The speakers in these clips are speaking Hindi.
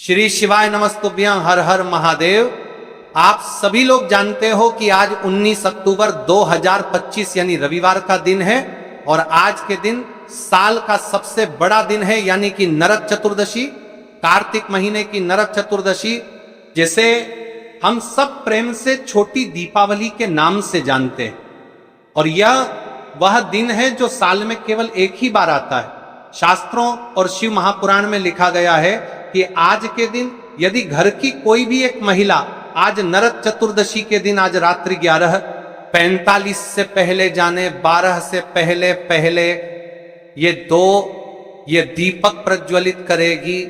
श्री शिवाय नमस्तुभ्यं, हर हर महादेव। आप सभी लोग जानते हो कि आज 19 अक्टूबर 2025 यानी रविवार का दिन है और आज के दिन साल का सबसे बड़ा दिन है यानी कि नरक चतुर्दशी, कार्तिक महीने की नरक चतुर्दशी, जिसे हम सब प्रेम से छोटी दीपावली के नाम से जानते हैं। और यह वह दिन है जो साल में केवल एक ही बार आता है। शास्त्रों और शिव महापुराण में लिखा गया है कि आज के दिन यदि घर की कोई भी एक महिला आज नरक चतुर्दशी के दिन आज रात्रि 11:45 से पहले जाने 12 से पहले पहले ये दीपक प्रज्वलित करेगी,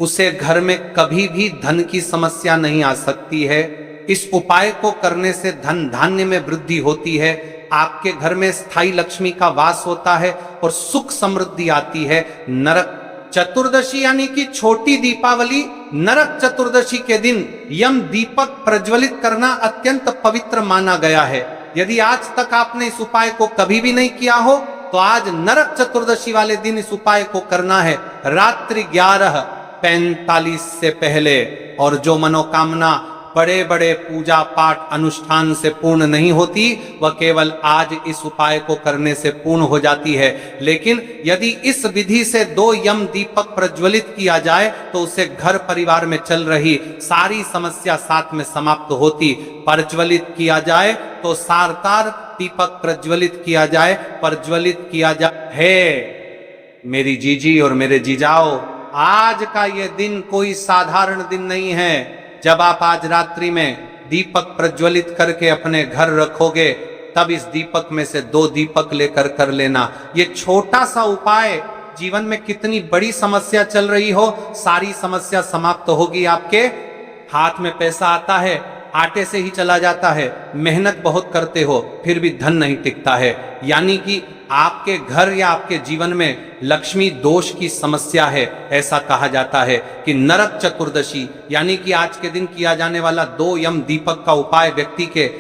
उसे घर में कभी भी धन की समस्या नहीं आ सकती है। इस उपाय को करने से धन धान्य में वृद्धि होती है, आपके घर में स्थायी लक्ष्मी का वास होता है और सुख समृद्धि आती है। नरक चतुर्दशी यानी कि छोटी दीपावली, नरक चतुर्दशी के दिन यम दीपक प्रज्वलित करना अत्यंत पवित्र माना गया है। यदि आज तक आपने इस उपाय को कभी भी नहीं किया हो तो आज नरक चतुर्दशी वाले दिन इस उपाय को करना है, रात्रि 11:45 से पहले। और जो मनोकामना बड़े बड़े पूजा पाठ अनुष्ठान से पूर्ण नहीं होती, वह केवल आज इस उपाय को करने से पूर्ण हो जाती है। लेकिन यदि इस विधि से 2 यम दीपक प्रज्वलित किया जाए तो उससे घर परिवार में चल रही सारी समस्या साथ में समाप्त होती। प्रज्वलित किया जाए तो सारतार दीपक प्रज्वलित किया जाए, प्रज्वलित किया जाए। हे मेरी जीजी और मेरे जीजाओ, आज का यह दिन कोई साधारण दिन नहीं है। जब आप आज रात्रि में दीपक प्रज्वलित करके अपने घर रखोगे तब इस दीपक में से 2 दीपक लेकर कर लेना। ये छोटा सा उपाय जीवन में कितनी बड़ी समस्या चल रही हो, सारी समस्या समाप्त होगी। आपके हाथ में पैसा आता है, आटे से ही चला जाता है, मेहनत बहुत करते हो फिर भी धन नहीं टिकता है, यानी कि आपके घर या आपके जीवन में लक्ष्मी दोष की समस्या है। ऐसा कहा जाता है कि नरक चतुर्दशी यानी कि आज के दिन किया जाने वाला 2 यम दीपक का उपाय व्यक्ति के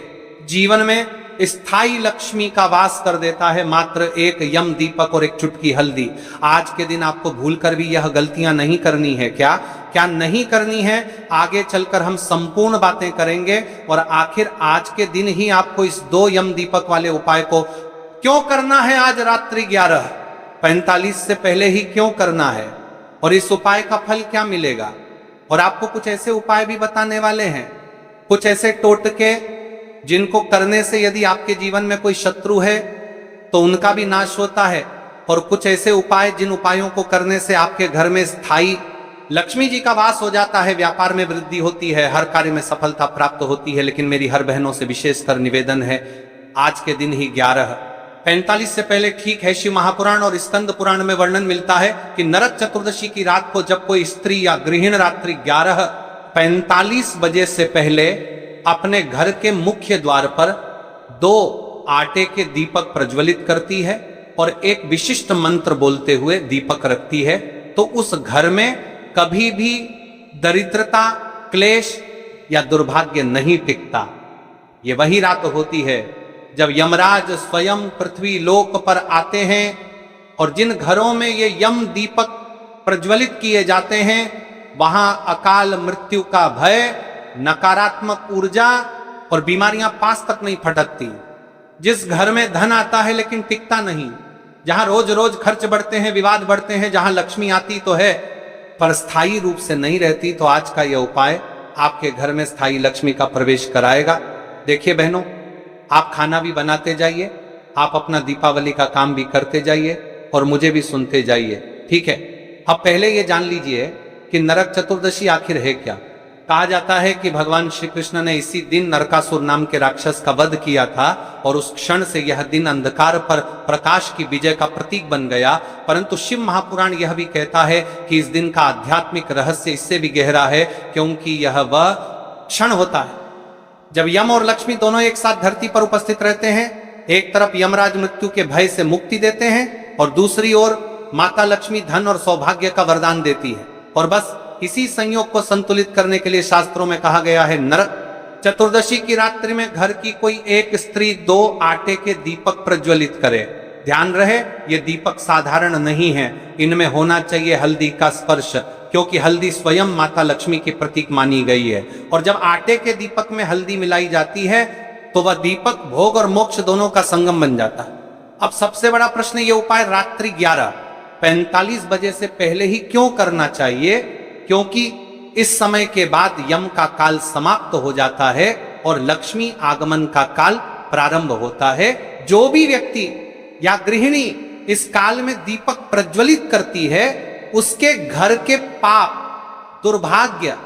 जीवन में स्थायी लक्ष्मी का वास कर देता है। मात्र 1 यम दीपक और 1 चुटकी हल्दी। आज के दिन आपको भूलकर भी यह गलतियां नहीं करनी है। क्या नहीं करनी है, आगे चलकर हम संपूर्ण बातें करेंगे। और आखिर आज के दिन ही आपको इस 2 यम दीपक वाले उपाय को क्यों करना है, आज रात्रि 11:45 से पहले ही क्यों करना है, और इस उपाय का फल क्या मिलेगा। और आपको कुछ ऐसे उपाय भी बताने वाले हैं, कुछ ऐसे टोटके जिनको करने से यदि आपके जीवन में कोई शत्रु है तो उनका भी नाश होता है, और कुछ ऐसे उपाय जिन उपायों को करने से आपके घर में स्थायी लक्ष्मी जी का वास हो जाता है, व्यापार में वृद्धि होती है, हर कार्य में सफलता प्राप्त होती है। लेकिन मेरी हर बहनों से विशेषकर निवेदन है, आज के दिन ही 11:45 से पहले ठीक है। शिव महापुराण और स्कंद पुराण में वर्णन मिलता है कि नरक चतुर्दशी की रात को जब कोई स्त्री या गृहिणी रात्रि 11:45 बजे से पहले अपने घर के मुख्य द्वार पर 2 आटे के दीपक प्रज्वलित करती है और एक विशिष्ट मंत्र बोलते हुए दीपक रखती है, तो उस घर में कभी भी दरिद्रता, क्लेश या दुर्भाग्य नहीं टिकता। ये वही रात होती है जब यमराज स्वयं पृथ्वी लोक पर आते हैं, और जिन घरों में ये यम दीपक प्रज्वलित किए जाते हैं वहां अकाल मृत्यु का भय, नकारात्मक ऊर्जा और बीमारियां पास तक नहीं फटकती। जिस घर में धन आता है लेकिन टिकता नहीं, जहां रोज रोज खर्च बढ़ते हैं, विवाद बढ़ते हैं, जहां लक्ष्मी आती तो है पर स्थायी रूप से नहीं रहती, तो आज का यह उपाय आपके घर में स्थायी लक्ष्मी का प्रवेश कराएगा। देखिए बहनों, आप खाना भी बनाते जाइए, आप अपना दीपावली का काम भी करते जाइए और मुझे भी सुनते जाइए, ठीक है। अब पहले ये जान लीजिए कि नरक चतुर्दशी आखिर है क्या। कहा जाता है कि भगवान श्री कृष्ण ने इसी दिन नरकासुर नाम के राक्षस का वध किया था और उस क्षण से यह दिन अंधकार पर प्रकाश की विजय का प्रतीक बन गया। परंतु शिव महापुराण यह भी कहता है कि इस दिन का आध्यात्मिक रहस्य इससे भी गहरा है, क्योंकि यह वह क्षण होता है जब यम और लक्ष्मी दोनों एक साथ धरती पर उपस्थित रहते हैं। एक तरफ यमराज मृत्यु के भय से मुक्ति देते हैं और दूसरी ओर माता लक्ष्मी धन और सौभाग्य का वरदान देती है। और बस इसी संयोग को संतुलित करने के लिए शास्त्रों में कहा गया है, नरक चतुर्दशी की रात्रि में घर की कोई एक स्त्री 2 आटे के दीपक प्रज्वलित करे। ध्यान रहे, ये दीपक साधारण नहीं है, इनमें होना चाहिए हल्दी का स्पर्श, क्योंकि हल्दी स्वयं माता लक्ष्मी की प्रतीक मानी गई है। और जब आटे के दीपक में हल्दी मिलाई जाती है तो वह दीपक भोग और मोक्ष दोनों का संगम बन जाता है। अब सबसे बड़ा प्रश्न, ये उपाय रात्रि 11:45 बजे से पहले ही क्यों करना चाहिए? क्योंकि इस समय के बाद यम का काल समाप्त हो जाता है और लक्ष्मी आगमन का काल प्रारंभ होता है। जो भी व्यक्ति या गृहिणी इस काल में दीपक प्रज्वलित करती है उसके घर के पाप, दुर्भाग्य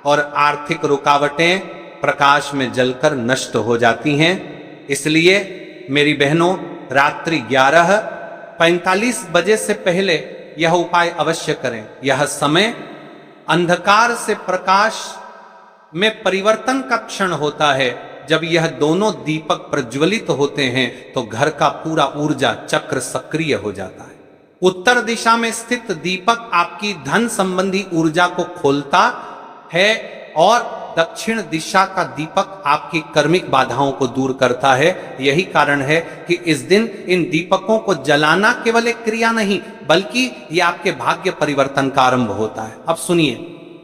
और आर्थिक रुकावटें प्रकाश में जलकर नष्ट हो जाती हैं। इसलिए मेरी बहनों, रात्रि 11:45 बजे से पहले यह उपाय अवश्य करें। यह समय अंधकार से प्रकाश में परिवर्तन का क्षण होता है। जब यह दोनों दीपक प्रज्वलित होते हैं तो घर का पूरा ऊर्जा चक्र सक्रिय हो जाता है। उत्तर दिशा में स्थित दीपक आपकी धन संबंधी ऊर्जा को खोलता है और दक्षिण दिशा का दीपक आपकी कर्मिक बाधाओं को दूर करता है। यही कारण है कि इस दिन इन दीपकों को जलाना केवल एक क्रिया नहीं बल्कि यह आपके भाग्य परिवर्तन का आरंभ होता है। अब सुनिए,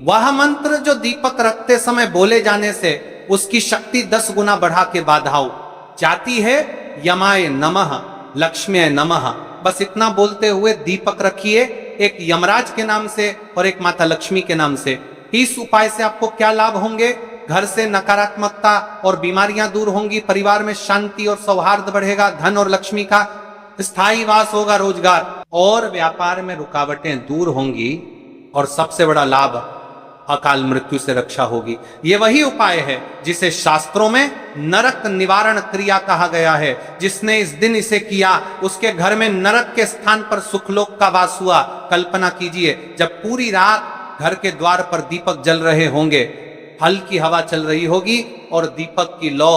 वह मंत्र जो दीपक रखते समय बोले जाने से उसकी शक्ति 10 गुना बढ़ा के बाधाओं जाती है। यमाय नमः, लक्ष्म्याय नमः, बस इतना बोलते हुए दीपक रखिए, एक यमराज के नाम से और एक माता लक्ष्मी के नाम से। इस उपाय से आपको क्या लाभ होंगे? घर से नकारात्मकता और बीमारियां दूर होंगी, परिवार में शांति और सौहार्द बढ़ेगा, धन और लक्ष्मी का स्थायी वास होगा, रोजगार और व्यापार में रुकावटें दूर होंगी और सबसे बड़ा लाभ अकाल मृत्यु से रक्षा होगी। यह वही उपाय है जिसे शास्त्रों में नरक निवारण क्रिया कहा गया है। जिसने इस दिन इसे किया उसके घर में नरक के स्थान पर सुखलोक का वास हुआ। कल्पना कीजिए, जब पूरी रात घर के द्वार पर दीपक जल रहे होंगे, हल्की हवा चल रही होगी और दीपक की लौ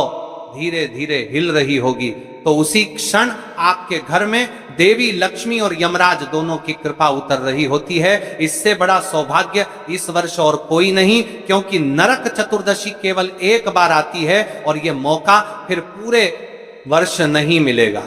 धीरे धीरे हिल रही होगी, तो उसी क्षण आपके घर में देवी लक्ष्मी और यमराज दोनों की कृपा उतर रही होती है। इससे बड़ा सौभाग्य इस वर्ष और कोई नहीं, क्योंकि नरक चतुर्दशी केवल एक बार आती है और यह मौका फिर पूरे वर्ष नहीं मिलेगा।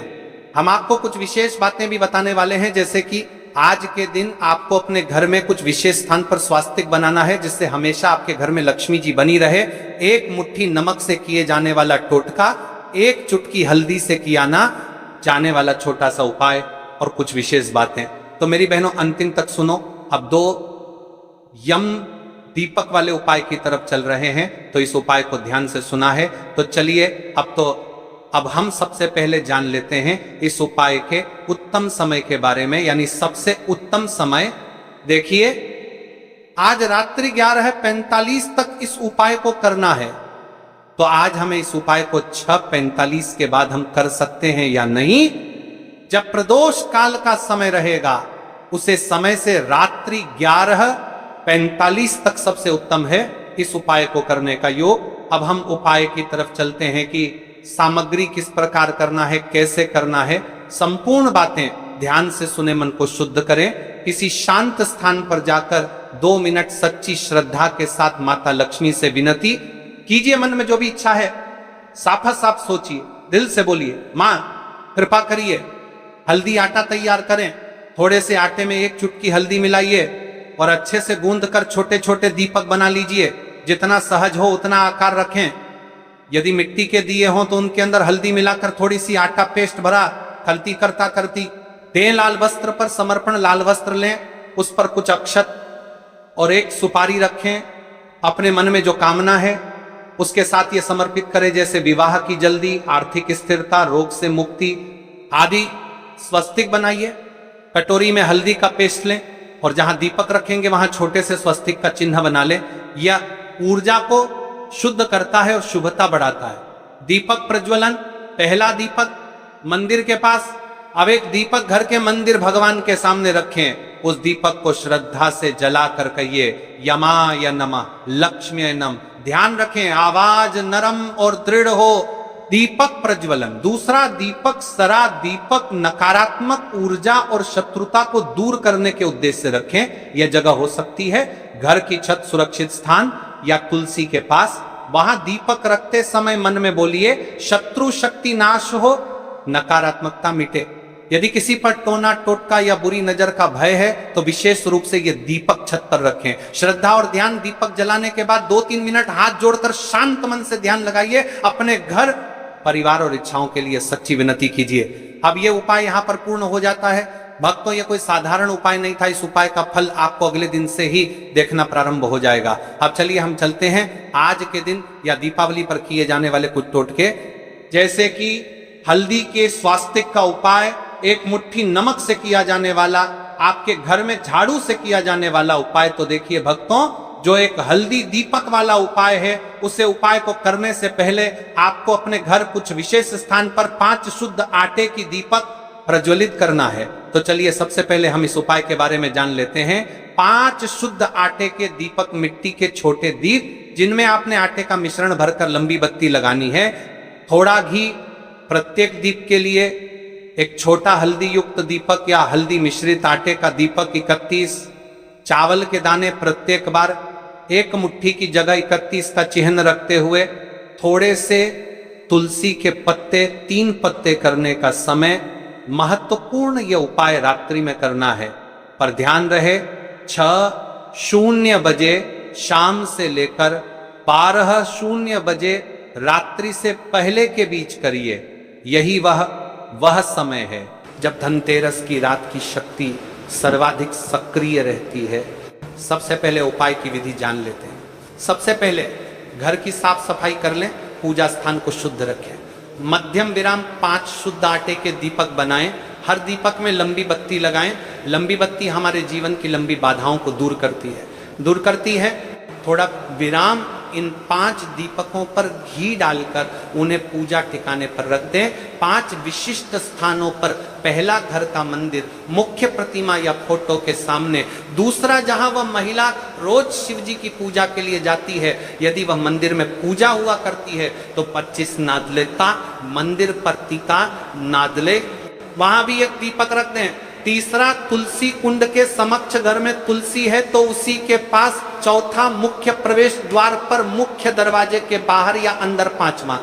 हम आपको कुछ विशेष बातें भी बताने वाले हैं, जैसे कि आज के दिन आपको अपने घर में कुछ विशेष स्थान पर स्वास्तिक बनाना है जिससे हमेशा आपके घर में लक्ष्मी जी बनी रहे। एक मुट्ठी नमक से किए जाने वाला टोटका, एक चुटकी हल्दी से किया ना जाने वाला छोटा सा उपाय और कुछ विशेष बातें। तो मेरी बहनों, अंतिम तक सुनो। अब 2 यम दीपक वाले उपाय की तरफ चल रहे हैं, तो इस उपाय को ध्यान से सुना है। तो चलिए अब हम सबसे पहले जान लेते हैं इस उपाय के उत्तम समय के बारे में, यानी सबसे उत्तम समय। देखिए, आज रात्रि 11:45 तक इस उपाय को करना है, तो आज हमें इस उपाय को 6:45 के बाद हम कर सकते हैं या नहीं? जब प्रदोष काल का समय रहेगा उसे समय से रात्रि 11:45 तक सबसे उत्तम है इस उपाय को करने का योग। अब हम उपाय की तरफ चलते हैं कि सामग्री किस प्रकार करना है, कैसे करना है, संपूर्ण बातें ध्यान से सुने, मन को शुद्ध करें। किसी शांत स्थान पर जाकर 2 मिनट सच्ची श्रद्धा के साथ माता लक्ष्मी से विनती कीजिए। मन में जो भी इच्छा है साफ साफ सोचिए, दिल से बोलिए, मां कृपा करिए, हल्दी आटा तैयार करें, थोड़े से आटे में 1 चुटकी हल्दी मिलाइए और अच्छे से गूंद कर छोटे छोटे दीपक बना लीजिए। जितना सहज हो उतना आकार रखें। यदि मिट्टी के दिए हों तो उनके अंदर हल्दी मिलाकर थोड़ी सी आटा पेस्ट भरा, खलती करता करती दें। लाल वस्त्र पर समर्पण, लाल वस्त्र लें, उस पर कुछ अक्षत और 1 सुपारी रखें। अपने मन में जो कामना है उसके साथ ये समर्पित करें, जैसे विवाह की जल्दी, आर्थिक स्थिरता, रोग से मुक्ति आदि। स्वस्तिक बनाइए, कटोरी में हल्दी का पेस्ट लें और जहां दीपक रखेंगे वहां छोटे से स्वस्तिक का चिन्ह बना लें। यह ऊर्जा को शुद्ध करता है और शुभता बढ़ाता है। दीपक प्रज्वलन, पहला दीपक मंदिर के पास। अब एक दीपक घर के मंदिर भगवान के सामने रखें। उस दीपक को श्रद्धा से जलाकर कहिए, यमाय नमः, लक्ष्म्याय नमः। ध्यान रखें, आवाज नरम और दृढ़ हो। दीपक प्रज्वलन। दूसरा दीपक सरा दीपक नकारात्मक ऊर्जा और शत्रुता को दूर करने के उद्देश्य से रखें। यह जगह हो सकती है घर की छत, सुरक्षित स्थान या तुलसी के पास। वहां दीपक रखते समय मन में बोलिए, शत्रु शक्ति नाश हो, नकारात्मकता मिटे। यदि किसी पर टोना टोटका या बुरी नजर का भय है तो विशेष रूप से ये दीपक छत पर रखें। श्रद्धा और ध्यान दीपक जलाने के बाद 2-3 मिनट हाथ जोड़कर शांत मन से ध्यान लगाइए। अपने घर, परिवार और इच्छाओं के लिए सच्ची विनती कीजिए। अब ये उपाय यहाँ पर पूर्ण हो जाता है। भक्तों, ये कोई साधारण उपाय नहीं था। इस उपाय का फल आपको अगले दिन से ही देखना प्रारंभ हो जाएगा। अब चलिए हम चलते हैं आज के दिन या दीपावली पर किए जाने वाले कुछ टोटके, जैसे कि हल्दी के स्वास्तिक का उपाय, एक मुट्ठी नमक से किया जाने वाला, आपके घर में झाड़ू से किया जाने वाला उपाय। तो देखिए भक्तों, जो एक हल्दी दीपक वाला उपाय है, उसे उपाय को करने से पहले आपको अपने घर कुछ विशेष स्थान पर 5 शुद्ध आटे की दीपक प्रज्वलित करना है। तो चलिए सबसे पहले हम इस उपाय के बारे में जान लेते हैं। 5 शुद्ध आटे के दीपक, मिट्टी के छोटे दीप, जिनमें आपने आटे का मिश्रण भरकर लंबी बत्ती लगानी है। थोड़ा घी प्रत्येक दीप के लिए, एक छोटा हल्दी युक्त दीपक या हल्दी मिश्रित आटे का दीपक 31, चावल के दाने प्रत्येक बार, एक मुट्ठी की जगह 31 का चिन्ह रखते हुए, थोड़े से तुलसी के पत्ते, 3 पत्ते करने का समय। महत्वपूर्ण यह उपाय रात्रि में करना है, पर ध्यान रहे 6:00 बजे शाम से लेकर 12:00 बजे रात्रि से पहले के बीच करिए। यही वह समय है जब धनतेरस की रात की शक्ति सर्वाधिक सक्रिय रहती है। सबसे पहले उपाय की विधि जान लेते हैं। सबसे पहले घर की साफ सफाई कर लें, पूजा स्थान को शुद्ध रखें। मध्यम विराम 5 शुद्ध आटे के दीपक बनाएं। हर दीपक में लंबी बत्ती लगाएं। लंबी बत्ती हमारे जीवन की लंबी बाधाओं को दूर करती है। थोड़ा विराम इन 5 दीपकों पर घी डालकर उन्हें पूजा ठिकाने पर रख दें। 5 विशिष्ट स्थानों पर, पहला घर का मंदिर, मुख्य प्रतिमा या फोटो के सामने। दूसरा, जहां वह महिला रोज शिव जी की पूजा के लिए जाती है, यदि वह मंदिर में पूजा हुआ करती है तो 25 नादले का मंदिर प्रतिका नादले, वहां भी एक दीपक रख दें। तीसरा, तुलसी कुंड के समक्ष, घर में तुलसी है तो उसी के पास। चौथा, मुख्य प्रवेश द्वार पर, मुख्य दरवाजे के बाहर या अंदर। 5वां,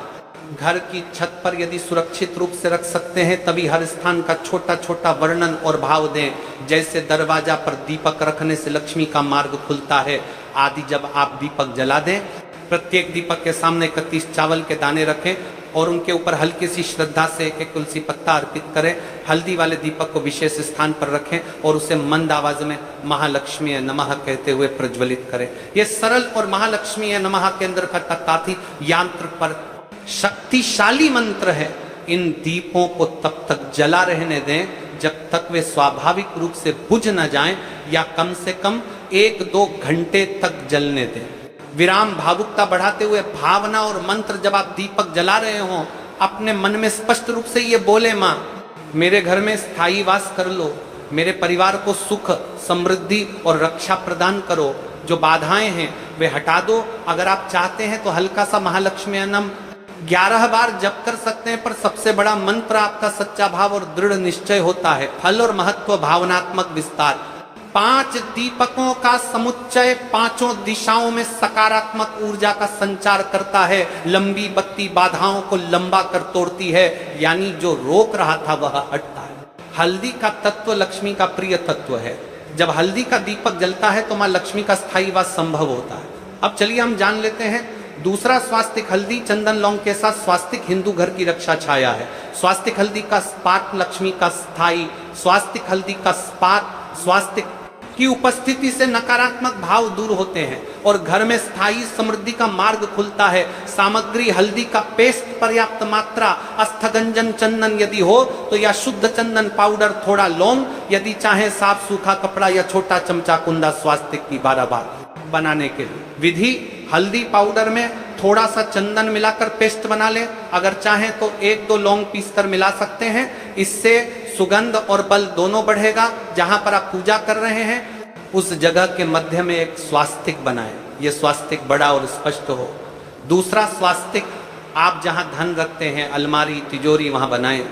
घर की छत पर यदि सुरक्षित रूप से रख सकते हैं तभी हर स्थान का छोटा छोटा वर्णन और भाव दें, जैसे दरवाजा पर दीपक रखने से लक्ष्मी का मार्ग खुलता है आदि। जब आप दीपक जला दें, प्रत्येक दीपक के सामने 31 चावल के दाने रखें और उनके ऊपर हल्की सी श्रद्धा से एक तुलसी पत्ता अर्पित करें। हल्दी वाले दीपक को विशेष स्थान पर रखें और उसे मंद आवाज में महालक्ष्मी नमः कहते हुए प्रज्वलित करें। यह सरल और महालक्ष्मी नमः के अंदर का तथाथी यंत्र पर शक्तिशाली मंत्र है। इन दीपों को तब तक जला रहने दें जब तक वे स्वाभाविक रूप से बुझ न जाएं, या कम से कम 1-2 घंटे तक जलने दें। विराम, भावुकता बढ़ाते हुए भावना और मंत्र जब आप दीपक जला रहे हो, अपने मन में स्पष्ट रूप से ये बोले, माँ मेरे घर में स्थायी वास कर लो, मेरे परिवार को सुख, समृद्धि और रक्षा प्रदान करो, जो बाधाएं हैं वे हटा दो। अगर आप चाहते हैं तो हल्का सा महालक्ष्मी नम 11 बार जप कर सकते हैं, पर सबसे बड़ा मंत्र आपका सच्चा भाव और दृढ़ निश्चय होता है। फल और महत्व, भावनात्मक विस्तार। 5 दीपकों का समुच्चय 5 दिशाओं में सकारात्मक ऊर्जा का संचार करता है। लंबी बत्ती बाधाओं को लंबा कर तोड़ती है, यानी जो रोक रहा था वह हटता है। हल्दी का तत्व लक्ष्मी का प्रिय तत्व है। जब हल्दी का दीपक जलता है तो माँ लक्ष्मी का स्थायी वास संभव होता है। अब चलिए हम जान लेते हैं दूसरा स्वास्तिक। हल्दी, चंदन, लौंग के साथ स्वास्तिक हिंदू घर की रक्षा छाया है। स्वास्तिक हल्दी का स्पात लक्ष्मी का स्थायी। स्वास्तिक हल्दी का स्पात, स्वास्तिक की उपस्थिति से नकारात्मक भाव दूर होते हैं और घर में स्थायी समृद्धि का मार्ग खुलता है। सामग्री, हल्दी का पेस्ट पर्याप्त मात्रा, अस्थगंजन चंदन यदि हो तो या शुद्ध चंदन पाउडर, थोड़ा लौंग, यदि चाहे साफ सूखा कपड़ा या छोटा चमचा कुंदा स्वास्तिक की 12 बार बनाने के लिए। विधि, हल्दी पाउडर में थोड़ा सा चंदन मिलाकर पेस्ट बना लें। अगर चाहें तो 1-2 लौंग पीसकर मिला सकते हैं। इससे सुगंध और बल दोनों बढ़ेगा। जहां पर आप पूजा कर रहे हैं उस जगह के मध्य में एक स्वास्तिक बनाएं। यह स्वास्तिक बड़ा और स्पष्ट हो। दूसरा स्वास्तिक आप जहां धन रखते हैं, अलमारी, तिजोरी, वहां बनाएं।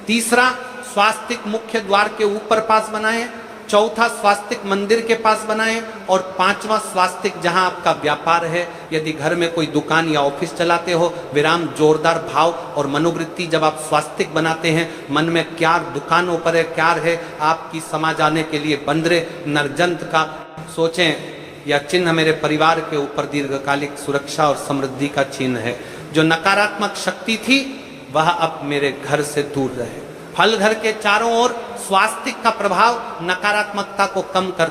तीसरा स्वास्तिक मुख्य द्वार के ऊपर पास बनाएं। चौथा स्वास्तिक मंदिर के पास बनाएं, और पांचवा स्वास्तिक जहां आपका व्यापार है, यदि घर में कोई दुकान या ऑफिस चलाते हो, विराम जोरदार भाव और मनोवृत्ति जब आप स्वास्तिक बनाते हैं, मन में क्या दुकानों पर है, क्या है, आपकी समाज आने के लिए बंदरे नरजंत का सोचें। यह चिन्ह मेरे परिवार के ऊपर दीर्घकालिक सुरक्षा और समृद्धि का चिन्ह है। जो नकारात्मक शक्ति थी वह अब मेरे घर से दूर रहे। फल घर के चारों ओर स्वास्तिक का प्रभाव नकारात्मकता को कम कर